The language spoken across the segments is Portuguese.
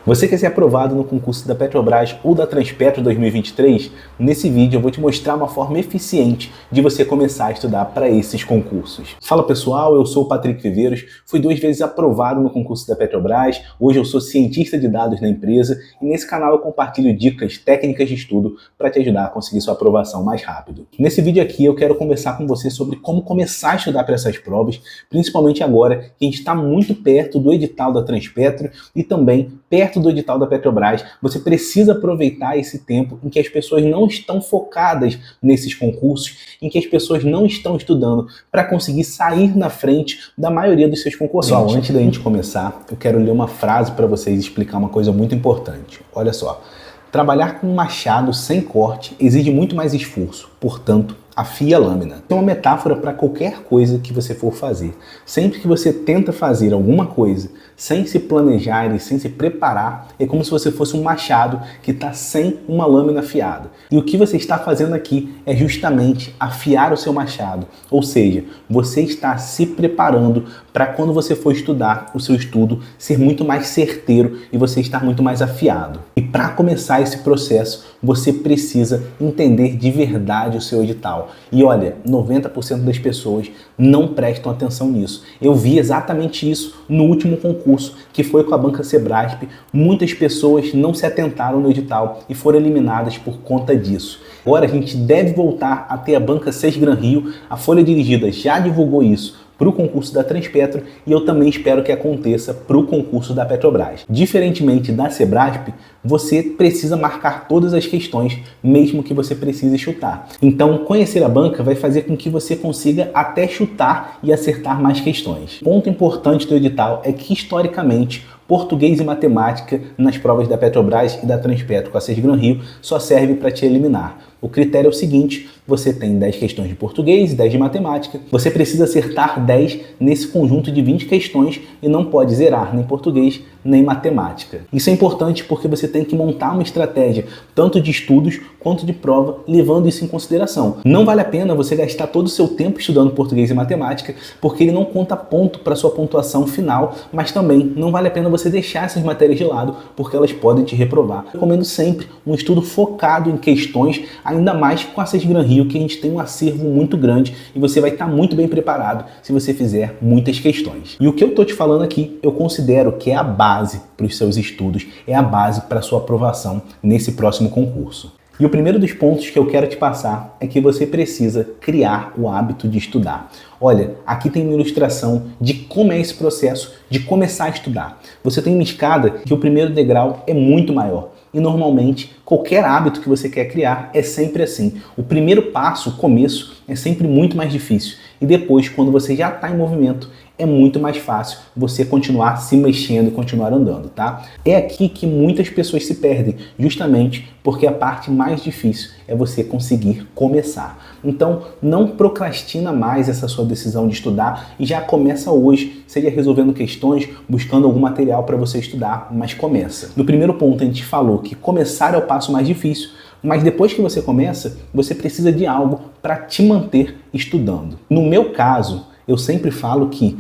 Você quer ser aprovado no concurso da Petrobras ou da Transpetro 2023? Nesse vídeo eu vou te mostrar uma forma eficiente de você começar a estudar para esses concursos. Fala pessoal, eu sou o Patrick Viveiros, fui 2 vezes aprovado no concurso da Petrobras, hoje eu sou cientista de dados na empresa e nesse canal eu compartilho dicas, técnicas de estudo para te ajudar a conseguir sua aprovação mais rápido. Nesse vídeo aqui eu quero conversar com você sobre como começar a estudar para essas provas, principalmente agora que a gente está muito perto do edital da Transpetro e também perto do edital da Petrobras. Você precisa aproveitar esse tempo em que as pessoas não estão focadas nesses concursos, em que as pessoas não estão estudando para conseguir sair na frente da maioria dos seus concorrentes. Pessoal, antes da gente começar, eu quero ler uma frase para vocês explicar uma coisa muito importante. Olha só, trabalhar com um machado sem corte exige muito mais esforço, portanto, afie a lâmina. É uma metáfora para qualquer coisa que você for fazer. Sempre que você tenta fazer alguma coisa sem se planejar e sem se preparar, é como se você fosse um machado que está sem uma lâmina afiada. E o que você está fazendo aqui é justamente afiar o seu machado. Ou seja, você está se preparando para quando você for estudar, o seu estudo ser muito mais certeiro e você estar muito mais afiado. E para começar esse processo, você precisa entender de verdade o seu edital. E olha, 90% das pessoas não prestam atenção nisso. Eu vi exatamente isso no último concurso, que foi com a Banca Sebrasp. Muitas pessoas não se atentaram no edital e foram eliminadas por conta disso. Agora a gente deve voltar a ter a Banca Sesgran Rio. A Folha Dirigida já divulgou isso para o concurso da Transpetro e eu também espero que aconteça para o concurso da Petrobras. Diferentemente da Sebrasp, você precisa marcar todas as questões, mesmo que você precise chutar. Então, conhecer a banca vai fazer com que você consiga até chutar e acertar mais questões. Ponto importante do edital é que, historicamente, português e matemática nas provas da Petrobras e da Transpetro com a Sesgran Rio só serve para te eliminar. O critério é o seguinte: você tem 10 questões de português e 10 de matemática. Você precisa acertar 10 nesse conjunto de 20 questões e não pode zerar nem português nem matemática. Isso é importante porque você tem que montar uma estratégia tanto de estudos quanto de prova, levando isso em consideração. Não vale a pena você gastar todo o seu tempo estudando português e matemática, porque ele não conta ponto para sua pontuação final, mas também não vale a pena você deixar essas matérias de lado, porque elas podem te reprovar. Eu recomendo sempre um estudo focado em questões, ainda mais com a Sesgran Rio, que a gente tem um acervo muito grande e você vai estar muito bem preparado se você fizer muitas questões. E o que eu estou te falando aqui, eu considero que é a base para os seus estudos, é a base para a sua aprovação nesse próximo concurso. E o primeiro dos pontos que eu quero te passar é que você precisa criar o hábito de estudar. Olha, aqui tem uma ilustração de como é esse processo de começar a estudar. Você tem uma escada que o primeiro degrau é muito maior. E normalmente, qualquer hábito que você quer criar é sempre assim. O primeiro passo, o começo, é sempre muito mais difícil. E depois, quando você já está em movimento, é muito mais fácil você continuar se mexendo e continuar andando, tá? É aqui que muitas pessoas se perdem, justamente porque a parte mais difícil é você conseguir começar. Então, não procrastina mais essa sua decisão de estudar e já começa hoje, seja resolvendo questões, buscando algum material para você estudar, mas começa. No primeiro ponto, a gente falou que começar é o passo mais difícil, mas depois que você começa, você precisa de algo para te manter estudando. No meu caso, eu sempre falo que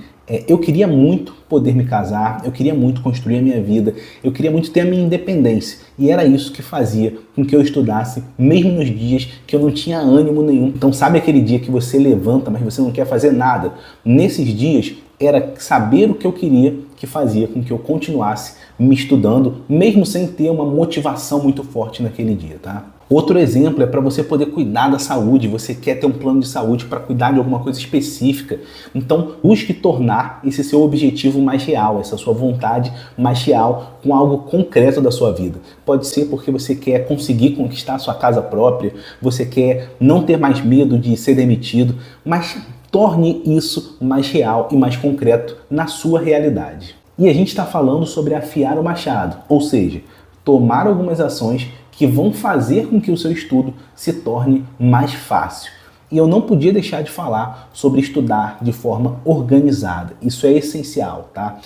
eu queria muito poder me casar, eu queria muito construir a minha vida, eu queria muito ter a minha independência. E era isso que fazia com que eu estudasse, mesmo nos dias que eu não tinha ânimo nenhum. Então sabe aquele dia que você levanta, mas você não quer fazer nada? Nesses dias, era saber o que eu queria que fazia com que eu continuasse me estudando, mesmo sem ter uma motivação muito forte naquele dia, tá? Outro exemplo é para você poder cuidar da saúde. Você quer ter um plano de saúde para cuidar de alguma coisa específica. Então, busque tornar esse seu objetivo mais real, essa sua vontade mais real, com algo concreto da sua vida. Pode ser porque você quer conseguir conquistar a sua casa própria, você quer não ter mais medo de ser demitido, mas torne isso mais real e mais concreto na sua realidade. E a gente está falando sobre afiar o machado, ou seja, tomar algumas ações que vão fazer com que o seu estudo se torne mais fácil. E eu não podia deixar de falar sobre estudar de forma organizada. Isso é essencial, tá?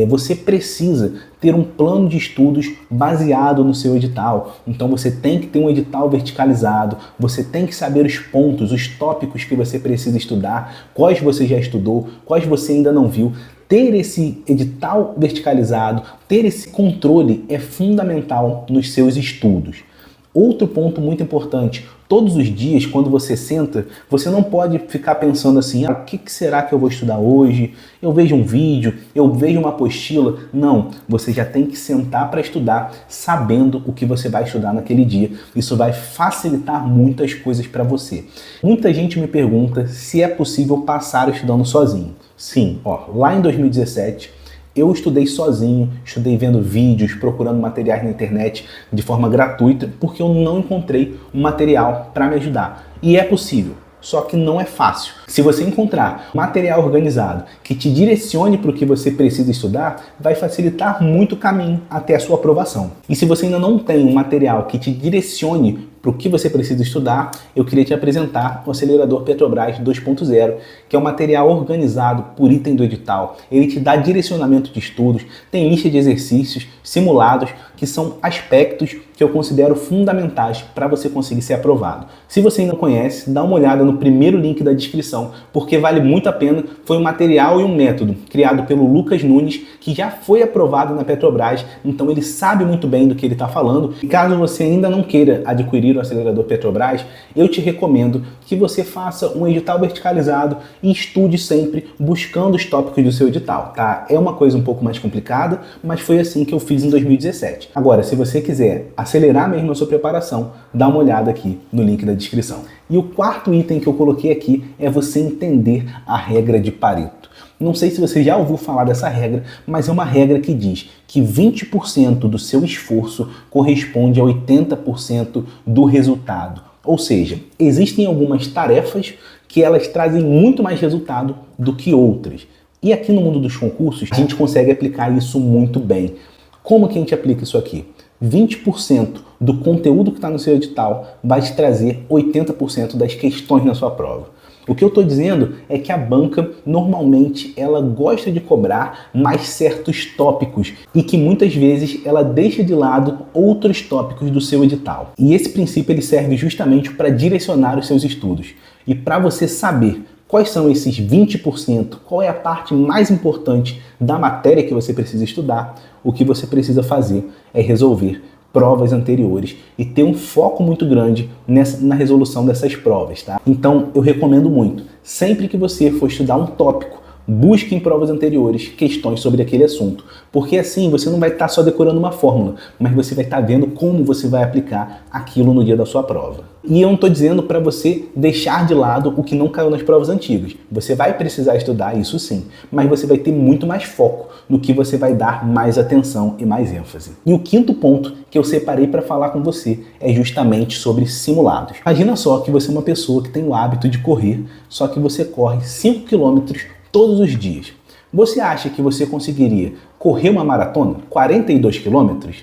Você precisa ter um plano de estudos baseado no seu edital. Então você tem que ter um edital verticalizado, você tem que saber os pontos, os tópicos que você precisa estudar, quais você já estudou, quais você ainda não viu. ter esse edital verticalizado, ter esse controle é fundamental nos seus estudos. Outro ponto muito importante, todos os dias quando você senta, você não pode ficar pensando assim, o que será que eu vou estudar hoje? Eu vejo um vídeo, eu vejo uma apostila. Não, você já tem que sentar para estudar sabendo o que você vai estudar naquele dia. Isso vai facilitar muitas coisas para você. Muita gente me pergunta se é possível passar estudando sozinho. Sim, lá em 2017, eu estudei sozinho, estudei vendo vídeos, procurando materiais na internet de forma gratuita, porque eu não encontrei um material para me ajudar. E é possível, só que não é fácil. Se você encontrar material organizado que te direcione para o que você precisa estudar, vai facilitar muito o caminho até a sua aprovação. E se você ainda não tem um material que te direcione para o que você precisa estudar, eu queria te apresentar o Acelerador Petrobras 2.0, que é um material organizado por item do edital. Ele te dá direcionamento de estudos, tem lista de exercícios, simulados, que são aspectos que eu considero fundamentais para você conseguir ser aprovado. Se você ainda não conhece, dá uma olhada no primeiro link da descrição, porque vale muito a pena. Foi um material e um método criado pelo Lucas Nunes, que já foi aprovado na Petrobras, então ele sabe muito bem do que ele está falando. E caso você ainda não queira adquirir o Acelerador Petrobras, eu te recomendo que você faça um edital verticalizado e estude sempre buscando os tópicos do seu edital, tá? É uma coisa um pouco mais complicada, mas foi assim que eu fiz em 2017. Agora, se você quiser acelerar mesmo a sua preparação, dá uma olhada aqui no link da descrição. E o quarto item que eu coloquei aqui é você entender a regra de Pareto. Não sei se você já ouviu falar dessa regra, mas é uma regra que diz que 20% do seu esforço corresponde a 80% do resultado. Ou seja, existem algumas tarefas que elas trazem muito mais resultado do que outras. E aqui no mundo dos concursos, a gente consegue aplicar isso muito bem. Como que a gente aplica isso aqui? 20% do conteúdo que está no seu edital vai te trazer 80% das questões na sua prova. O que eu estou dizendo é que a banca, normalmente, ela gosta de cobrar mais certos tópicos e que muitas vezes ela deixa de lado outros tópicos do seu edital. E esse princípio ele serve justamente para direcionar os seus estudos. E para você saber quais são esses 20%, qual é a parte mais importante da matéria que você precisa estudar, o que você precisa fazer é resolver provas anteriores e ter um foco muito grande na resolução dessas provas, tá? Então eu recomendo muito, sempre que você for estudar um tópico, busque em provas anteriores questões sobre aquele assunto, porque assim você não vai estar só decorando uma fórmula, mas você vai estar vendo como você vai aplicar aquilo no dia da sua prova. E eu não estou dizendo para você deixar de lado o que não caiu nas provas antigas. Você vai precisar estudar isso sim, mas você vai ter muito mais foco no que você vai dar mais atenção e mais ênfase. E o quinto ponto que eu separei para falar com você é justamente sobre simulados. Imagina só que você é uma pessoa que tem o hábito de correr, só que você corre 5 km todos os dias. Você acha que você conseguiria correr uma maratona, 42 quilômetros?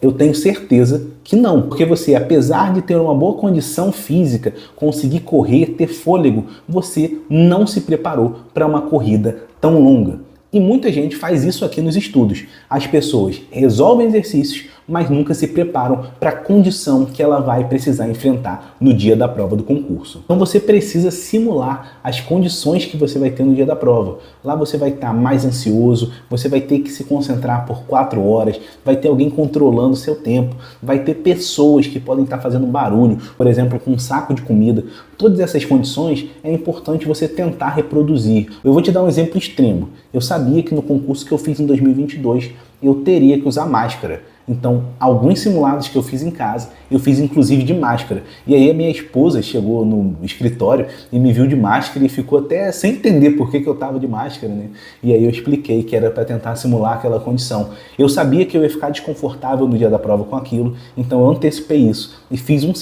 Eu tenho certeza que não, porque você, apesar de ter uma boa condição física, conseguir correr, ter fôlego, você não se preparou para uma corrida tão longa. E muita gente faz isso aqui nos estudos. As pessoas resolvem exercícios, mas nunca se preparam para a condição que ela vai precisar enfrentar no dia da prova do concurso. Então você precisa simular as condições que você vai ter no dia da prova. Lá você vai estar mais ansioso, você vai ter que se concentrar por 4 horas, vai ter alguém controlando o seu tempo, vai ter pessoas que podem estar fazendo barulho, por exemplo, com um saco de comida. Todas essas condições é importante você tentar reproduzir. Eu vou te dar um exemplo extremo. Eu sabia que no concurso que eu fiz em 2022, eu teria que usar máscara. Então, alguns simulados que eu fiz em casa, eu fiz inclusive de máscara. E aí a minha esposa chegou no escritório e me viu de máscara e ficou até sem entender por que eu estava de máscara, né? E aí eu expliquei que era para tentar simular aquela condição. Eu sabia que eu ia ficar desconfortável no dia da prova com aquilo, então eu antecipei isso e fiz alguns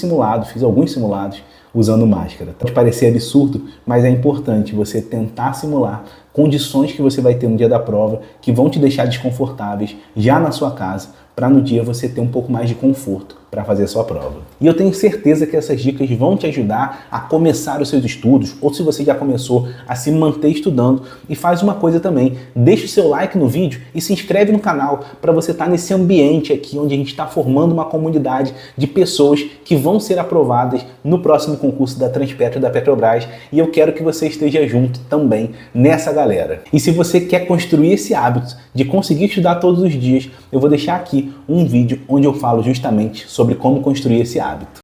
simulados usando máscara. Pode parecer absurdo, mas é importante você tentar simular condições que você vai ter no dia da prova que vão te deixar desconfortáveis já na sua casa, para no dia você ter um pouco mais de conforto para fazer a sua prova. E eu tenho certeza que essas dicas vão te ajudar a começar os seus estudos, ou se você já começou, a se manter estudando. E faz uma coisa também, deixa o seu like no vídeo e se inscreve no canal para você estar nesse ambiente aqui onde a gente está formando uma comunidade de pessoas que vão ser aprovadas no próximo concurso da Transpetro e da Petrobras, e eu quero que você esteja junto também nessa galera. E se você quer construir esse hábito de conseguir estudar todos os dias, eu vou deixar aqui um vídeo onde eu falo justamente sobre como construir esse hábito.